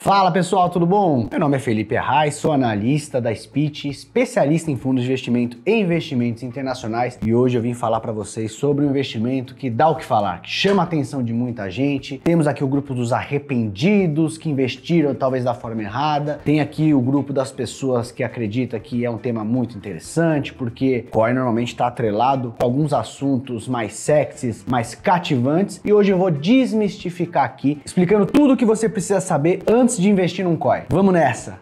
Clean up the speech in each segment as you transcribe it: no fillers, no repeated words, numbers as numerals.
Fala pessoal, tudo bom? Meu nome é Felipe Arraes, sou analista da Speech, especialista em fundos de investimento e investimentos internacionais, e hoje eu vim falar para vocês sobre um investimento que dá o que falar, que chama a atenção de muita gente. Temos aqui o grupo dos arrependidos que investiram talvez da forma errada. Tem aqui o grupo das pessoas que acreditam que é um tema muito interessante, porque COI normalmente está atrelado a alguns assuntos mais sexys, mais cativantes, e hoje eu vou desmistificar aqui, explicando tudo o que você precisa saber antes de investir num COI. Vamos nessa!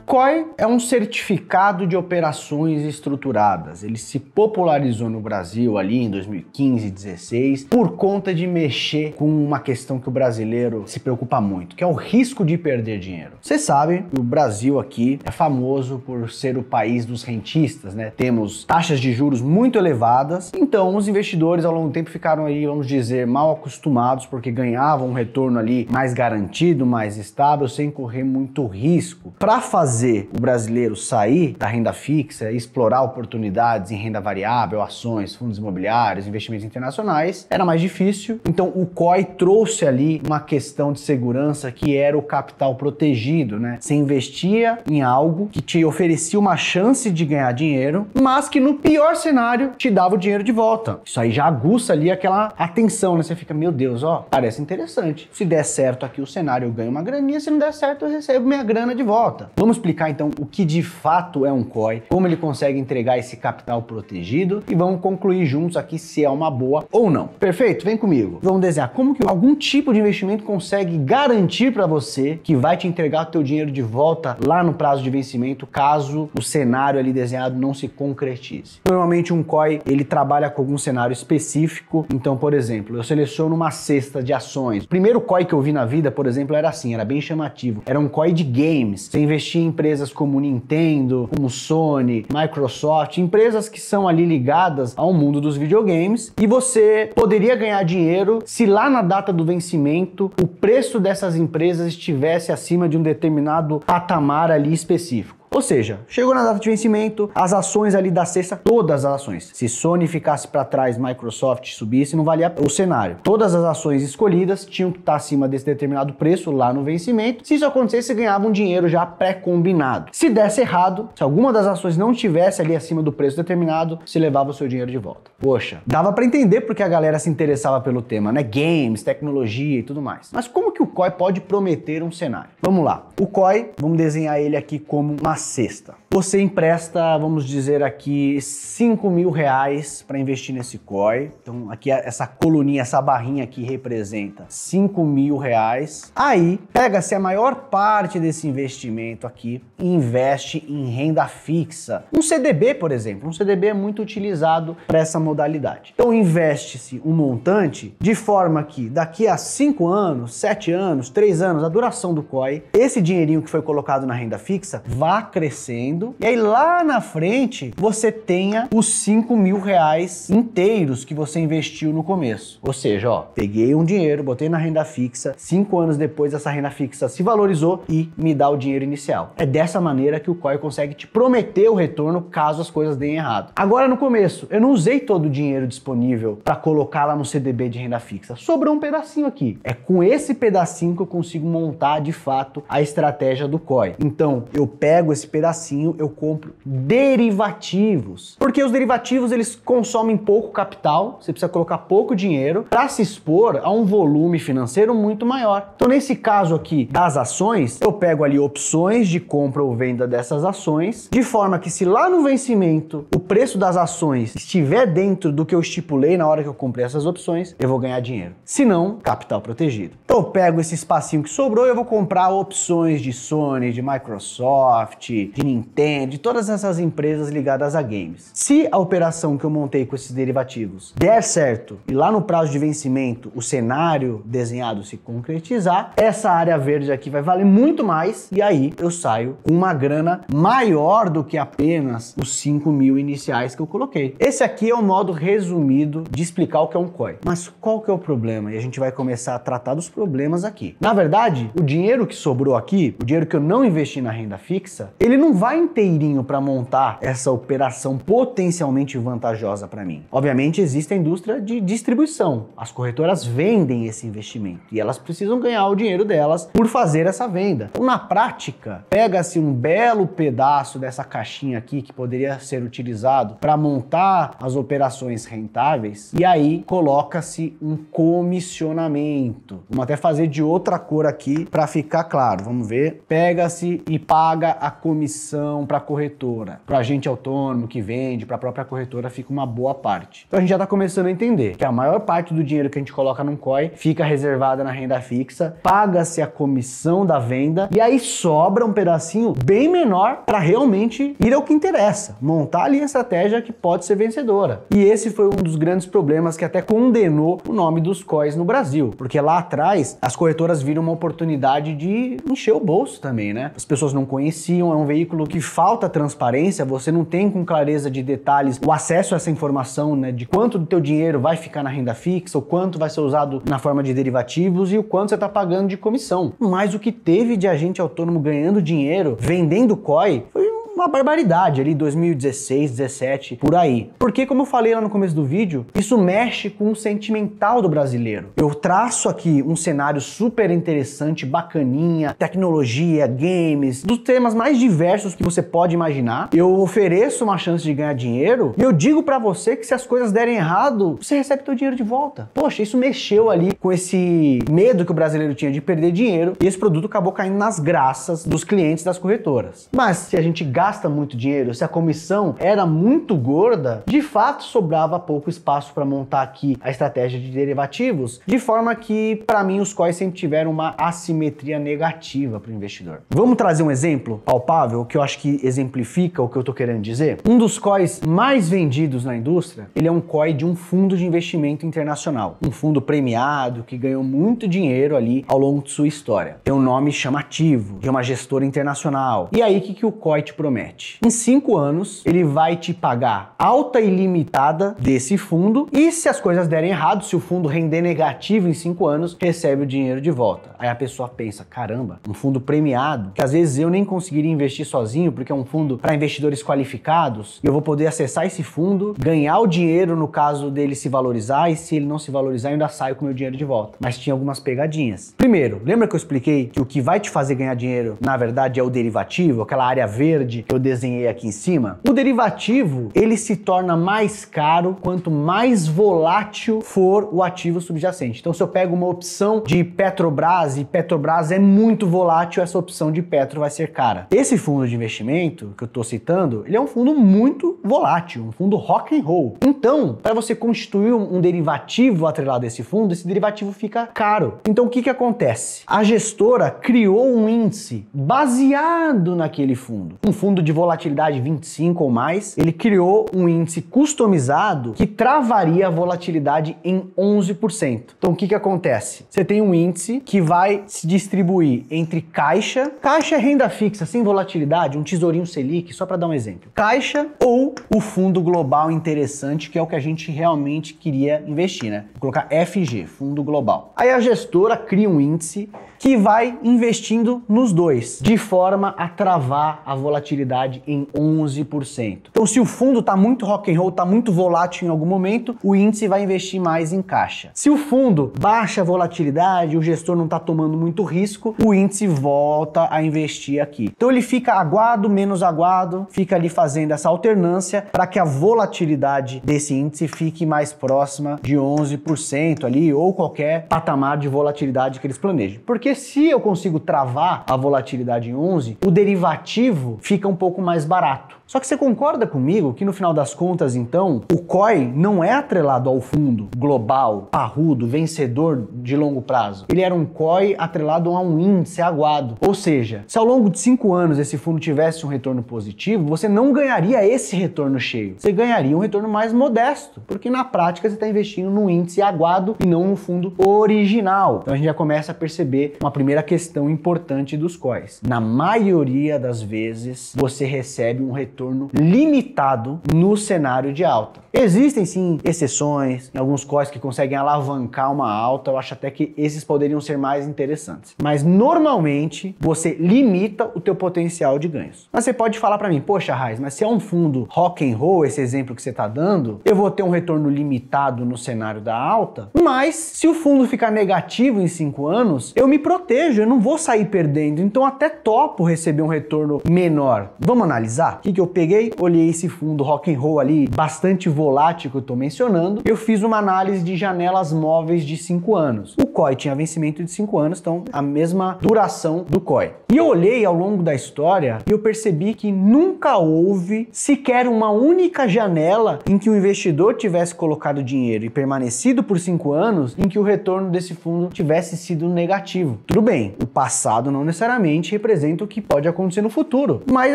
COI é um certificado de operações estruturadas. Ele se popularizou no Brasil ali em 2015 e 2016 por conta de mexer com uma questão que o brasileiro se preocupa muito, que é o risco de perder dinheiro. Vocês sabem que o Brasil aqui é famoso por ser o país dos rentistas, né? Temos taxas de juros muito elevadas, então os investidores ao longo do tempo ficaram aí, vamos dizer, mal acostumados porque ganhavam um retorno ali mais garantido, mais estável, sem correr muito risco. Para fazer o brasileiro sair da renda fixa, explorar oportunidades em renda variável, ações, fundos imobiliários, investimentos internacionais, era mais difícil. Então o COI trouxe ali uma questão de segurança que era o capital protegido, né? Você investia em algo que te oferecia uma chance de ganhar dinheiro, mas que no pior cenário te dava o dinheiro de volta. Isso aí já aguça ali aquela atenção, né? Você fica, meu Deus, ó, parece interessante. Se der certo aqui o cenário, eu ganho uma graninha, se não der certo, eu recebo minha grana de volta. Vamos explicar então o que de fato é um COI, como ele consegue entregar esse capital protegido e vamos concluir juntos aqui se é uma boa ou não. Perfeito? Vem comigo. Vamos desenhar como que algum tipo de investimento consegue garantir para você que vai te entregar o teu dinheiro de volta lá no prazo de vencimento, caso o cenário ali desenhado não se concretize. Normalmente um COI, ele trabalha com algum cenário específico. Então, por exemplo, eu seleciono uma cesta de ações. O primeiro COI que eu vi na vida, por exemplo, era assim, era bem chamativo. Era um COI de games. Você investia em empresas como Nintendo, como Sony, Microsoft, empresas que são ali ligadas ao mundo dos videogames, e você poderia ganhar dinheiro se lá na data do vencimento o preço dessas empresas estivesse acima de um determinado patamar ali específico. Ou seja, chegou na data de vencimento, as ações ali da cesta, todas as ações. Se Sony ficasse para trás, Microsoft subisse, não valia o cenário. Todas as ações escolhidas tinham que estar acima desse determinado preço lá no vencimento. Se isso acontecesse, você ganhava um dinheiro já pré-combinado. Se desse errado, se alguma das ações não estivesse ali acima do preço determinado, você levava o seu dinheiro de volta. Poxa, dava para entender porque a galera se interessava pelo tema, né? Games, tecnologia e tudo mais. Mas como que o COI pode prometer um cenário? Vamos lá. O COI, vamos desenhar ele aqui como uma cesta. Você empresta, vamos dizer aqui, 5 mil reais para investir nesse COI. Então aqui essa coluninha, essa barrinha aqui representa 5 mil reais. Aí pega-se a maior parte desse investimento aqui e investe em renda fixa. Um CDB, por exemplo. Um CDB é muito utilizado para essa modalidade. Então investe-se um montante de forma que daqui a 5 anos, 7 anos, 3 anos, a duração do COI, esse dinheirinho que foi colocado na renda fixa vá crescendo, e aí lá na frente você tenha os 5 mil reais inteiros que você investiu no começo. Ou seja, ó, peguei um dinheiro, botei na renda fixa, 5 anos depois essa renda fixa se valorizou e me dá o dinheiro inicial. É dessa maneira que o COI consegue te prometer o retorno caso as coisas deem errado. Agora no começo, eu não usei todo o dinheiro disponível para colocar lá no CDB de renda fixa, sobrou um pedacinho aqui. É com esse pedacinho que eu consigo montar de fato a estratégia do COI. Então eu pego esse pedacinho, eu compro derivativos. Porque os derivativos, eles consomem pouco capital, você precisa colocar pouco dinheiro para se expor a um volume financeiro muito maior. Então nesse caso aqui das ações, eu pego ali opções de compra ou venda dessas ações, de forma que se lá no vencimento o preço das ações estiver dentro do que eu estipulei na hora que eu comprei essas opções, eu vou ganhar dinheiro. Se não, capital protegido. Então eu pego esse espacinho que sobrou e eu vou comprar opções de Sony, de Microsoft, de Nintendo, de todas essas empresas ligadas a games. Se a operação que eu montei com esses derivativos der certo e lá no prazo de vencimento o cenário desenhado se concretizar, essa área verde aqui vai valer muito mais e aí eu saio com uma grana maior do que apenas os 5 mil iniciais que eu coloquei. Esse aqui é o modo resumido de explicar o que é um COI. Mas qual que é o problema? E a gente vai começar a tratar dos problemas aqui. Na verdade, o dinheiro que sobrou aqui, o dinheiro que eu não investi na renda fixa, ele não vai inteirinho para montar essa operação potencialmente vantajosa para mim? Obviamente existe a indústria de distribuição. As corretoras vendem esse investimento e elas precisam ganhar o dinheiro delas por fazer essa venda. Então, na prática, pega-se um belo pedaço dessa caixinha aqui que poderia ser utilizado para montar as operações rentáveis e aí coloca-se um comissionamento. Vamos até fazer de outra cor aqui para ficar claro. Vamos ver. Pega-se e paga a comissão para a corretora. Para o agente autônomo que vende, para a própria corretora fica uma boa parte. Então a gente já está começando a entender que a maior parte do dinheiro que a gente coloca num COI fica reservada na renda fixa, paga-se a comissão da venda e aí sobra um pedacinho bem menor para realmente ir ao que interessa, montar ali a estratégia que pode ser vencedora. E esse foi um dos grandes problemas que até condenou o nome dos COIs no Brasil, porque lá atrás as corretoras viram uma oportunidade de encher o bolso também, né? As pessoas não conheciam, é um veículo que falta transparência, você não tem com clareza de detalhes o acesso a essa informação, né, de quanto do teu dinheiro vai ficar na renda fixa, o quanto vai ser usado na forma de derivativos e o quanto você está pagando de comissão. Mas o que teve de agente autônomo ganhando dinheiro, vendendo COI, foi uma barbaridade ali, 2016, 17, por aí. Porque, como eu falei lá no começo do vídeo, isso mexe com o sentimental do brasileiro. Eu traço aqui um cenário super interessante, bacaninha, tecnologia, games, dos temas mais diversos que você pode imaginar. Eu ofereço uma chance de ganhar dinheiro e eu digo pra você que se as coisas derem errado, você recebe teu dinheiro de volta. Poxa, isso mexeu ali com esse medo que o brasileiro tinha de perder dinheiro e esse produto acabou caindo nas graças dos clientes das corretoras. Mas se a gente gasta muito dinheiro, se a comissão era muito gorda, de fato sobrava pouco espaço para montar aqui a estratégia de derivativos, de forma que, para mim, os COIs sempre tiveram uma assimetria negativa para o investidor. Vamos trazer um exemplo palpável que eu acho que exemplifica o que eu estou querendo dizer? Um dos COIs mais vendidos na indústria, ele é um COI de um fundo de investimento internacional, um fundo premiado que ganhou muito dinheiro ali ao longo de sua história. Tem um nome chamativo, de uma gestora internacional. E aí, o que o COI te promete? Em 5 anos, ele vai te pagar alta ilimitada desse fundo e se as coisas derem errado, se o fundo render negativo em 5 anos, recebe o dinheiro de volta. Aí a pessoa pensa, caramba, um fundo premiado, que às vezes eu nem conseguiria investir sozinho, porque é um fundo para investidores qualificados, e eu vou poder acessar esse fundo, ganhar o dinheiro no caso dele se valorizar, e se ele não se valorizar, eu ainda saio com o meu dinheiro de volta. Mas tinha algumas pegadinhas. Primeiro, lembra que eu expliquei que o que vai te fazer ganhar dinheiro, na verdade, é o derivativo, aquela área verde que eu desenhei aqui em cima? O derivativo, ele se torna mais caro quanto mais volátil for o ativo subjacente. Então, se eu pego uma opção de Petrobras e Petrobras é muito volátil, essa opção de Petro vai ser cara. Esse fundo de investimento que eu estou citando, ele é um fundo muito volátil, um fundo rock and roll. Então, para você constituir um derivativo atrelado a esse fundo, esse derivativo fica caro. Então, o que acontece? A gestora criou um índice baseado naquele fundo. Um fundo de volatilidade 25 ou mais, ele criou um índice customizado que travaria a volatilidade em 11%. Então, o que acontece? Você tem um índice que vai se distribuir entre caixa é renda fixa, sem volatilidade, um tesourinho Selic, só para dar um exemplo. Caixa ou o fundo global interessante, que é o que a gente realmente queria investir, né? Vou colocar FG, fundo global. Aí a gestora cria um índice que vai investindo nos dois, de forma a travar a volatilidade em 11%. Então, se o fundo está muito rock and roll, está muito volátil em algum momento, o índice vai investir mais em caixa. Se o fundo baixa a volatilidade, o gestor não está tomando muito risco, o índice volta a investir aqui. Então, ele fica aguado, menos aguado, fica ali fazendo essa alternância para que a volatilidade desse índice fique mais próxima de 11% ali, ou qualquer patamar de volatilidade que eles planejem. Porque se eu consigo travar a volatilidade em 11, o derivativo fica um pouco mais barato. Só que você concorda comigo que no final das contas, então, o COI não é atrelado ao fundo global, parrudo, vencedor de longo prazo. Ele era um COI atrelado a um índice aguado. Ou seja, se ao longo de 5 anos esse fundo tivesse um retorno positivo, você não ganharia esse retorno cheio. Você ganharia um retorno mais modesto, porque na prática você está investindo num índice aguado e não no fundo original. Então a gente já começa a perceber uma primeira questão importante dos COIs. Na maioria das vezes, você recebe um retorno limitado no cenário de alta. Existem sim exceções, em alguns COIs que conseguem alavancar uma alta, eu acho até que esses poderiam ser mais interessantes. Mas normalmente você limita o teu potencial de ganhos. Mas você pode falar para mim, poxa, Raiz, mas se é um fundo rock and roll, esse exemplo que você está dando, eu vou ter um retorno limitado no cenário da alta, mas se o fundo ficar negativo em 5 anos, eu me protejo, eu não vou sair perdendo, então até topo receber um retorno menor. Vamos analisar? O que eu peguei? Olhei esse fundo rock and roll ali, bastante volátil que eu estou mencionando, eu fiz uma análise de janelas móveis de 5 anos. O COI tinha vencimento de 5 anos, então a mesma duração do COI. E eu olhei ao longo da história e eu percebi que nunca houve sequer uma única janela em que o investidor tivesse colocado dinheiro e permanecido por 5 anos em que o retorno desse fundo tivesse sido negativo. Tudo bem, o passado não necessariamente representa o que pode acontecer no futuro, mas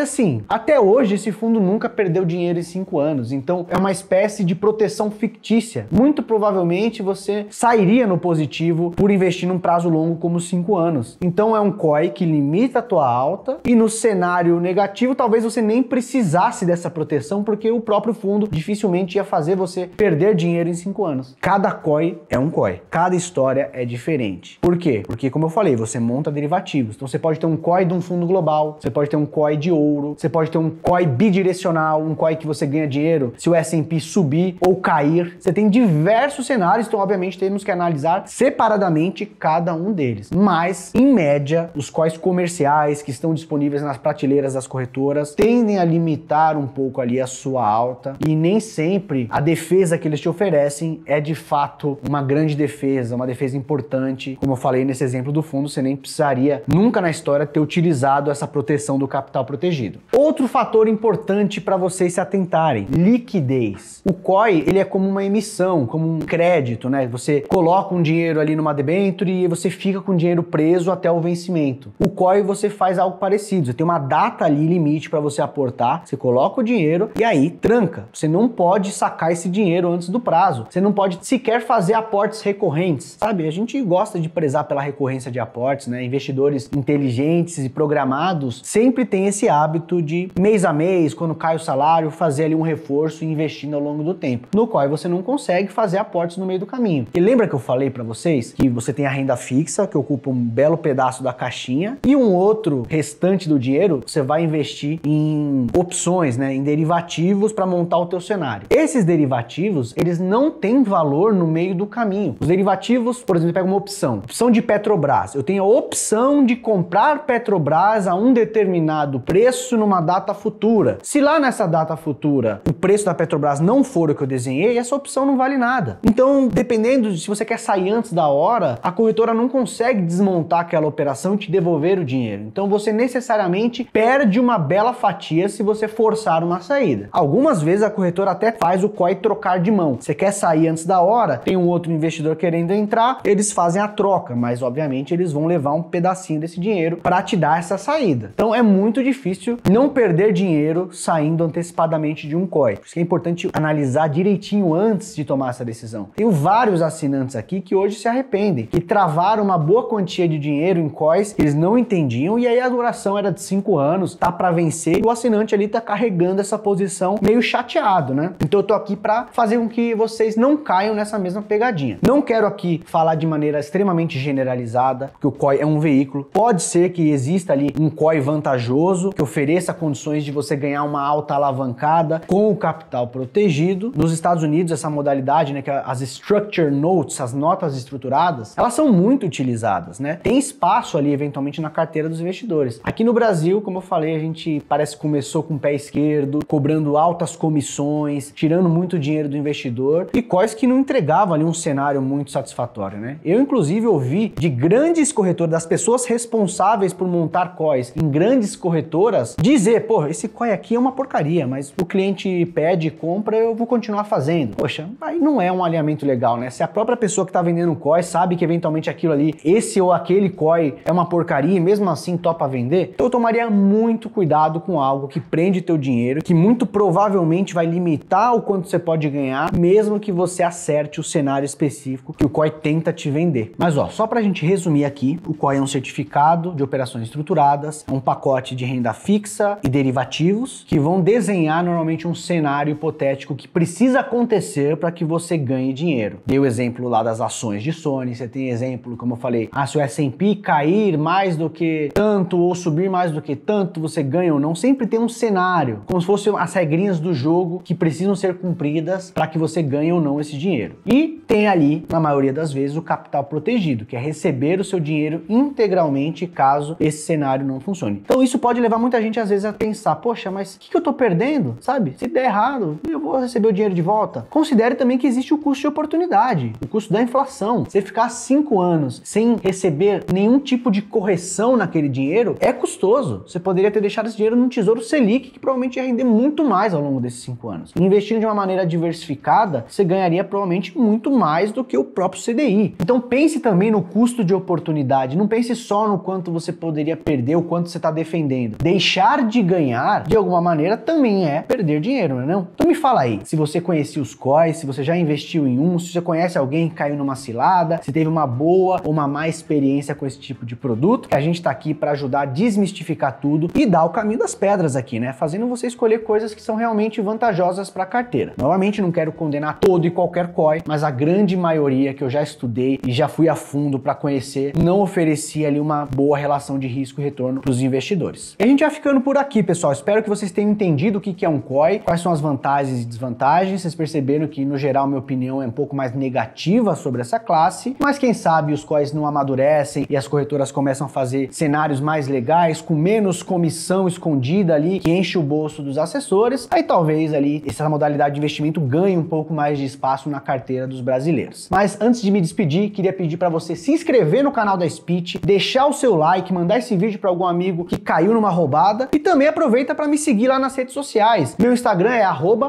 assim, até hoje esse fundo nunca perdeu dinheiro em 5 anos, então é uma espécie de proteção fictícia. Muito provavelmente você sairia no positivo por investir num prazo longo como 5 anos. Então é um COI que limita a tua alta e no cenário negativo talvez você nem precisasse dessa proteção porque o próprio fundo dificilmente ia fazer você perder dinheiro em 5 anos. Cada COI é um COI. Cada história é diferente. Por quê? Porque, como eu falei, você monta derivativos. Então você pode ter um COI de um fundo global, você pode ter um COI de ouro, você pode ter um COI bidirecional, um COI que você ganha dinheiro se o S&P subir ou cair. Você tem diversos cenários, então obviamente temos que analisar separadamente cada um deles. Mas, em média, os COIs comerciais que estão disponíveis nas prateleiras das corretoras tendem a limitar um pouco ali a sua alta e nem sempre a defesa que eles te oferecem é de fato uma grande defesa, uma defesa importante. Como eu falei nesse exemplo do fundo, você nem precisaria nunca na história ter utilizado essa proteção do capital protegido. Outro fator importante para vocês se atentarem, liquidez. O COI, ele é como uma emissão, como um crédito, né? Você coloca um dinheiro ali numa debenture e você fica com o dinheiro preso até o vencimento. O COI você faz algo parecido, você tem uma data ali limite para você aportar, você coloca o dinheiro e aí tranca. Você não pode sacar esse dinheiro antes do prazo. Você não pode sequer fazer aportes recorrentes, sabe? A gente gosta de prezar pela recorrência de aportes, né? Investidores inteligentes e programados sempre têm esse hábito de mês a mês, quando cai o salário, fazer ali um reforço e investindo ao longo do tempo. No COI você não consegue fazer aportes no meio do caminho. E lembra que eu falei para vocês que você tem a renda fixa, que ocupa um belo pedaço da caixinha, e um outro restante do dinheiro você vai investir em opções, né? Em derivativos para montar o teu cenário. Esses derivativos, eles não têm valor no meio do caminho. Os derivativos, por exemplo, pega uma opção de Petrobras. Eu tenho a opção de comprar Petrobras a um determinado preço numa data futura. Se lá nessa data futura o preço da Petrobras não for o que eu desenhei, essa opção não vale nada. Então, dependendo de se você quer sair antes da hora, a corretora não consegue desmontar aquela operação e te devolver o dinheiro. Então, você necessariamente perde uma bela fatia se você forçar uma saída. Algumas vezes a corretora até faz o COI trocar de mão. Você quer sair antes da hora, tem um outro investidor querendo entrar, eles fazem a troca, mas obviamente eles vão levar um pedacinho desse dinheiro para te dar essa saída. Então é muito difícil não perder dinheiro saindo antecipadamente de um COI. Por isso que é importante analisar direitinho antes de tomar essa decisão. Tenho vários assinantes aqui que hoje se arrependem e travaram uma boa quantia de dinheiro em COIs que eles não entendiam e aí a duração era de 5 anos, tá para vencer e o assinante ali tá carregando essa posição meio chateado, né? Então eu tô aqui para fazer com que vocês não caiam nessa mesma pegadinha. Não quero aqui falar de maneira extremamente generalizada, porque o COI é um veículo. Pode ser que exista ali um COI vantajoso, que ofereça condições de você ganhar uma alta alavancada com o capital protegido. Nos Estados Unidos, essa modalidade, né, que é as Structure Notes, as notas estruturadas, elas são muito utilizadas, né? Tem espaço ali, eventualmente, na carteira dos investidores. Aqui no Brasil, como eu falei, a gente parece que começou com o pé esquerdo, cobrando altas comissões, tirando muito dinheiro do investidor e COIs que não entregavam ali um cenário muito satisfatório, né? Eu, inclusive, ouvi de grandes corretoras, das pessoas responsáveis por montar COIs em grandes corretoras, dizer, pô, esse COI aqui é uma porcaria, mas o cliente pede, compra, eu vou continuar fazendo. Poxa, aí não é um alinhamento legal, né? Se a própria pessoa que está vendendo o COI sabe que eventualmente aquilo ali, esse ou aquele COI é uma porcaria e mesmo assim topa vender, então eu tomaria muito cuidado com algo que prende teu dinheiro, que muito provavelmente vai limitar o quanto você pode ganhar, mesmo que você acerte o cenário específico que o COI tenta te vender. Mas ó, só pra gente resumir aqui, o COI é um certificado de operações estruturadas, é um pacote de renda fixa e derivativos que vão desenhar normalmente um cenário hipotético que precisa acontecer para que você ganhe dinheiro. Dei o exemplo lá das ações de Sony, você tem exemplo, como eu falei, se o S&P cair mais do que tanto ou subir mais do que tanto, você ganha ou não. Sempre tem um cenário, como se fossem as regrinhas do jogo que precisam ser cumpridas para que você ganhe ou não esse dinheiro. E tem ali, na maioria das vezes, o capital protegido, que é receber o seu dinheiro integralmente caso esse cenário não funcione. Então isso pode levar muita gente às vezes a pensar, poxa, mas o que eu tô perdendo? Sabe? Se der errado, eu vou receber o dinheiro de volta. Considere também que existe o custo de oportunidade, o custo da inflação. Você ficar 5 anos sem receber nenhum tipo de correção naquele dinheiro é custoso. Você poderia ter deixado esse dinheiro num Tesouro Selic, que provavelmente ia render muito mais ao longo desses 5 anos. Investindo de uma maneira diversificada, você ganharia provavelmente muito mais do que o próprio CDI. Então pense também no custo de oportunidade, não pense só no quanto você poderia perder, o quanto você está defendendo. Deixar de ganhar, de alguma maneira, também é perder dinheiro, não é não? Então me fala aí, se você conhecia os COIs, se você já investiu em um, se você conhece alguém que caiu numa cilada, se teve uma boa ou uma má experiência com esse tipo de produto, que a gente está aqui para ajudar a desmistificar tudo e dar o caminho das pedras aqui, né? Fazendo você escolher coisas que são realmente vantajosas para a carteira. Novamente, não quero condenar todo e qualquer COI, mas a grande maioria que eu já estudei e já fui a fundo para conhecer, não oferecia ali uma boa relação de risco e retorno para os investidores. E a gente vai ficando por aqui, pessoal. Espero que vocês tenham entendido o que é um COI, quais são as vantagens e desvantagens. Vocês perceberam que, no geral, minha opinião é um pouco mais negativa sobre essa classe, mas quem sabe os COIs não amadurecem e as corretoras começam a fazer cenários mais legais, com menos comissão escondida ali, que enche o bolso dos assessores. Aí talvez ali essa modalidade de investimento ganhe um pouco mais de espaço na carteira dos brasileiros. Mas antes de me despedir, queria pedir para você se inscrever no canal da Speech, deixar o seu like, mandar esse vídeo para algum amigo que caiu numa roubada e também aproveita para me seguir lá nas redes sociais. Meu Instagram é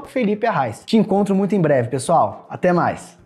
@FelipeArraes. Te encontro muito em breve, pessoal. Até mais!